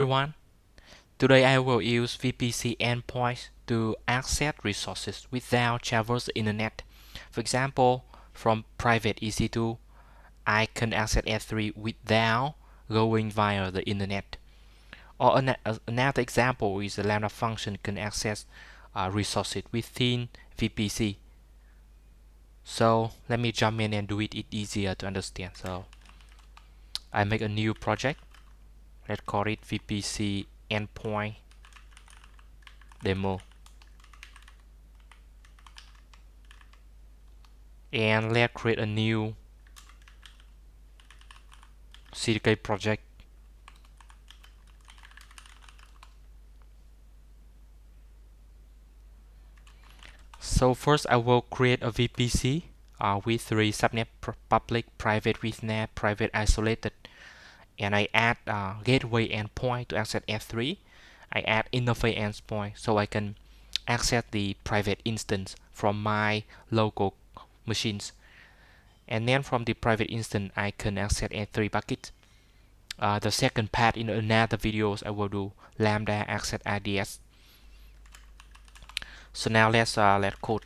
Everyone, today I will use VPC endpoints to access resources without traverse the internet. For example, from private EC2, I can access S3 without going via the internet. Or another example is the Lambda function can access resources within VPC. So let me jump in and do it easier to understand. So I make a new project. Let's call it VPC Endpoint Demo. And let's create a new CDK project. So first I will create a VPC with 3 subnet: public, private VNet, private isolated. And I add gateway endpoint to access S3. I add interface endpoint so I can access the private instance from my local machines. And then from the private instance I can access S3 bucket. The second part in another videos I will do Lambda access IDS. So now let's code.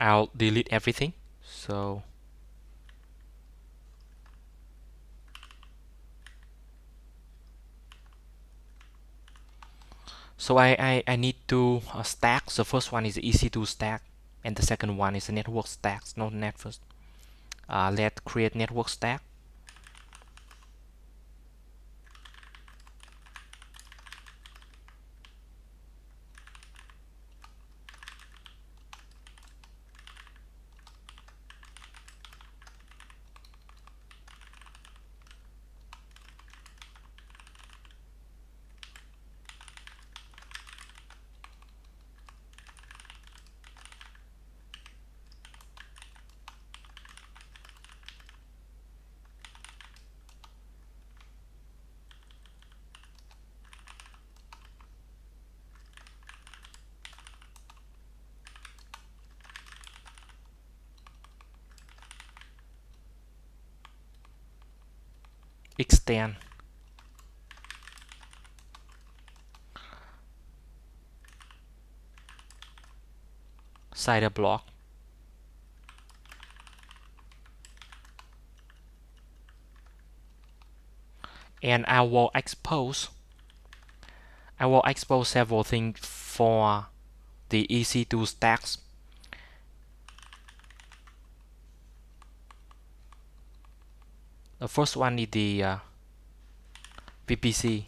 I'll delete everything. So I need to stack. The first one is EC2 stack, and the second one is a network stack, not net first. Let's create network stack. Extend cider block. And I will expose several things for the EC2 stacks. The first one is the VPC.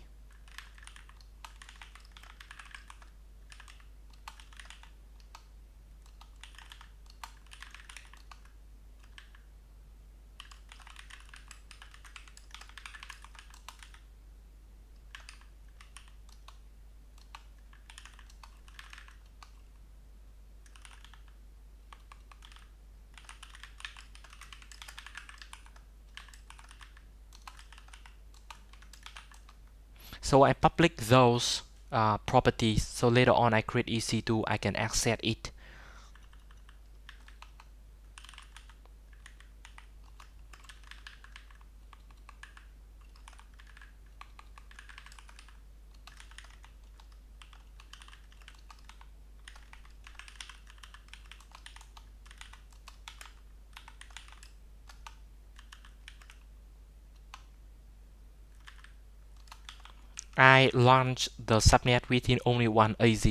So I public those properties. So later on I create EC2, I can access it. I launch the subnet within only one AZ.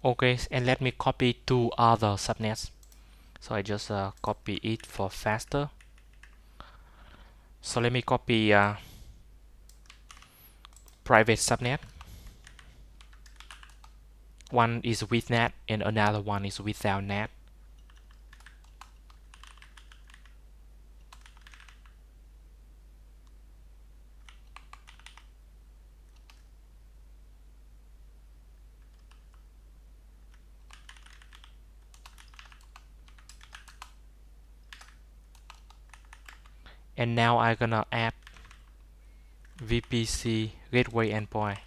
Okay, and let me copy 2 other subnets. So I just copy it for faster. So let me copy private subnet. One is with NAT and another one is without NAT. And now I'm gonna add VPC Gateway Endpoint.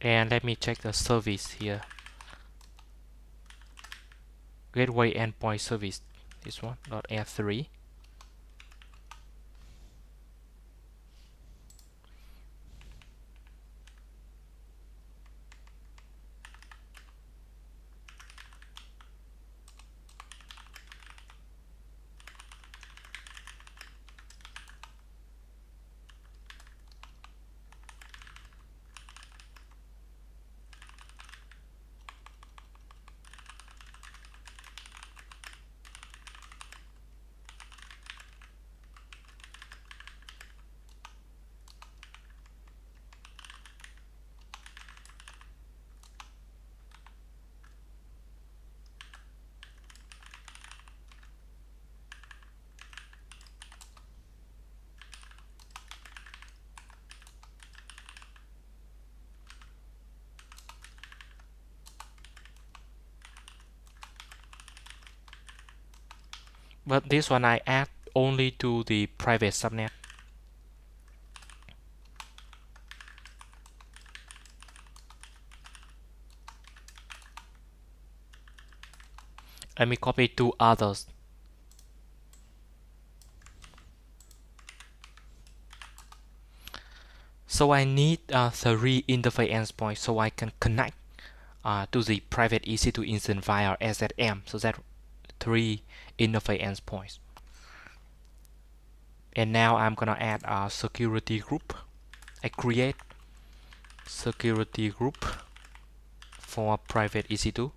And let me check the service here. Gateway Endpoint service. This one, .f3. But this one I add only to the private subnet. Let me copy two others. So I need 3 interface endpoints so I can connect to the private EC2 instance via SSM. So that 3 interface endpoints. And now I'm gonna add a security group. I create security group for private EC2.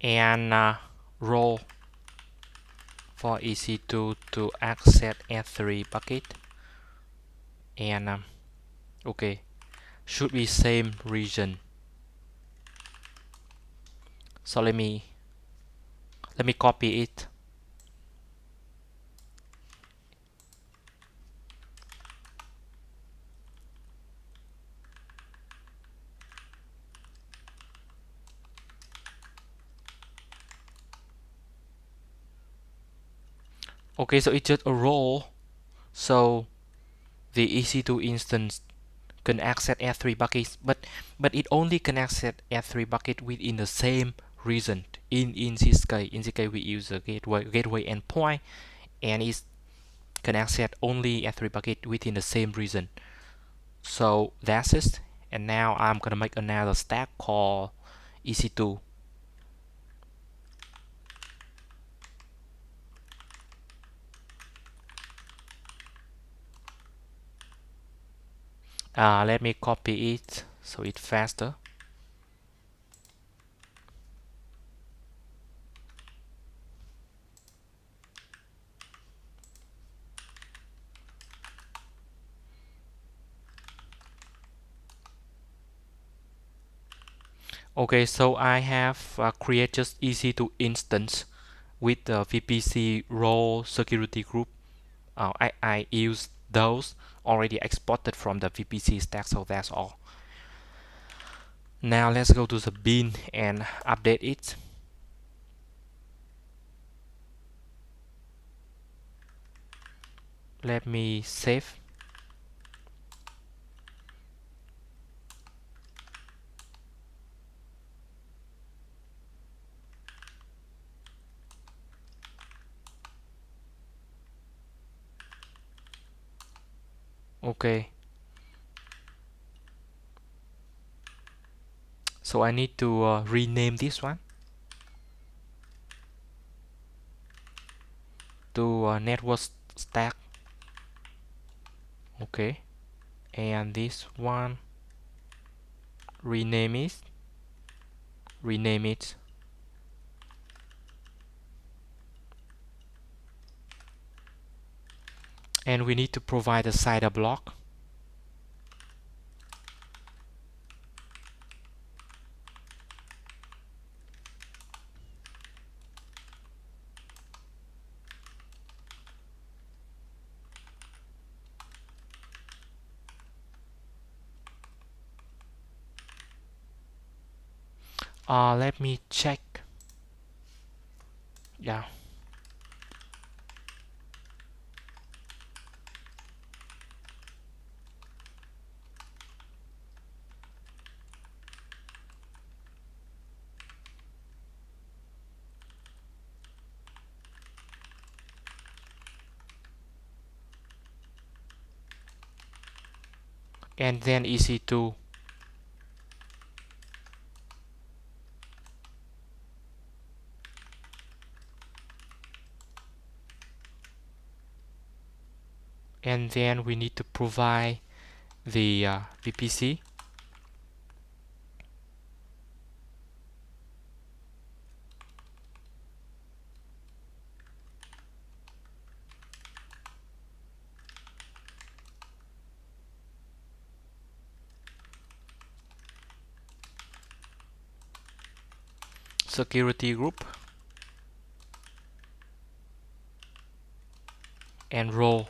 And role for EC2 to access S3 bucket. And okay, should be same region. So let me copy it. Okay, so it's just a role. So the EC2 instance can access S3 buckets, but it only can access S3 bucket within the same region. In this case we use a gateway endpoint, and it can access only S3 bucket within the same region. So that's it. And now I'm gonna make another stack called EC2. Let me copy it so it's faster. Okay, so I have create just EC2 instance with the VPC role security group. I use those already exported from the VPC stack, so that's all. Now let's go to the bin and update it. Let me save. Okay, so I need to rename this one to network stack. Okay, and this one rename it. Rename it. And we need to provide a CIDR block. Let me check. Yeah. And then EC2. And then we need to provide the VPC. Security group. And role.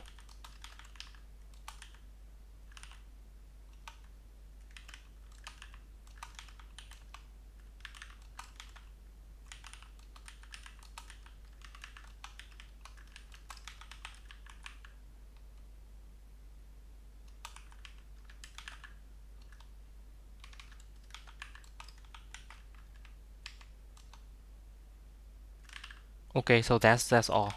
Okay, so that's all.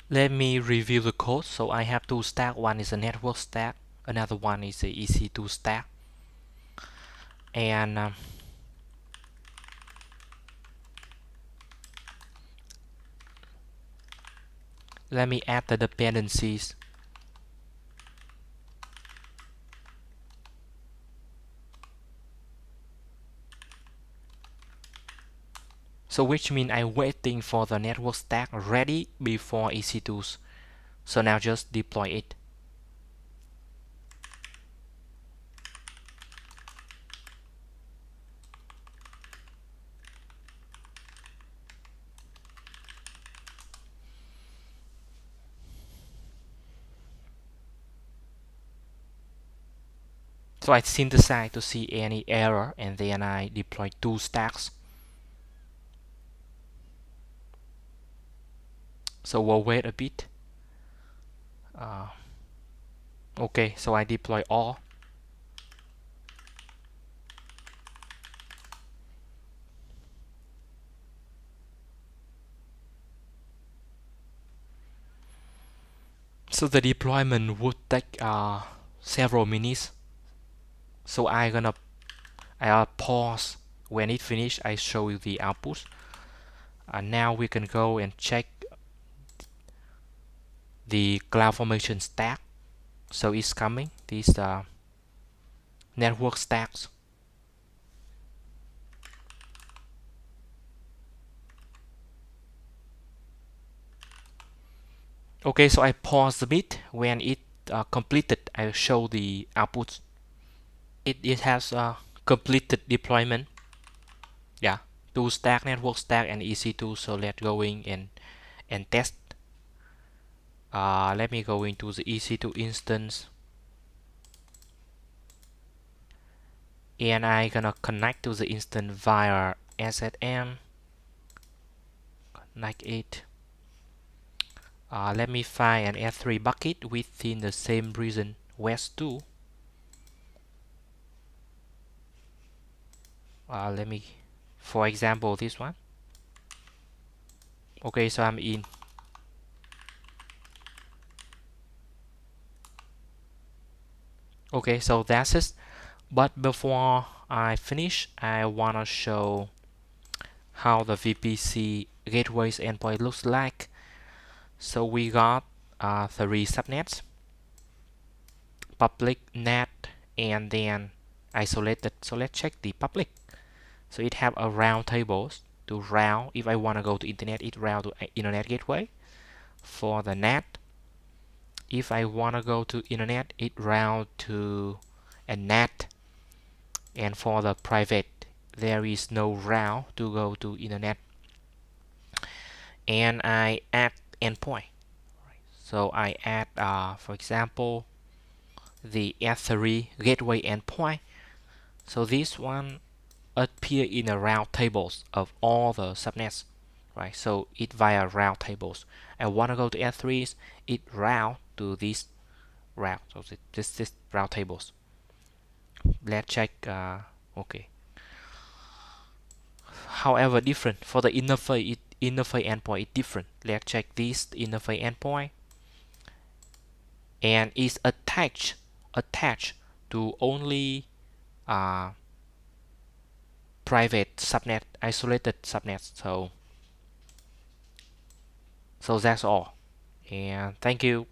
Let me review the code. So I have two stack. One is a network stack. Another one is a EC2 stack. And let me add the dependencies. So which means I'm waiting for the network stack ready before EC2s. So now just deploy it. So I synthesize to see any error, and then I deploy two stacks. So we'll wait a bit. Okay, so I deploy all. So the deployment would take several minutes. So I'll pause. When it finished, I show you the output. Now we can go and check the CloudFormation stack. So it's coming. These network stacks. Okay, so I pause a bit. When it completed. I'll show the output. It has a completed deployment. Yeah, two stack, network stack, and EC2. So let's go in and test. Let me go into the EC2 instance, and I gonna connect to the instance via SSM. Connect it. Let me find an S3 bucket within the same region, West 2. Let me, for example, this one. Okay, so I'm in. Okay, so that's it. But before I finish, I wanna show how the VPC Gateway Endpoint looks like. So we got 3 subnets: public, net, and then isolated. So let's check the public. So it have a route tables to route. If I want to go to internet, it route to internet gateway. For the net, if I want to go to internet, it route to a net. And for the private, there is no route to go to internet. And I add endpoint. So I add, for example, the S3 gateway endpoint. So this one appear in the route tables of all the subnets, right? So it via route tables. I want to go to S3s, it route to this route. So this route tables. Let's check. Okay. However, different for the interface. Interface endpoint is different. Let's check this interface endpoint, and it's attached to only private subnet, isolated subnets. So that's all. And thank you.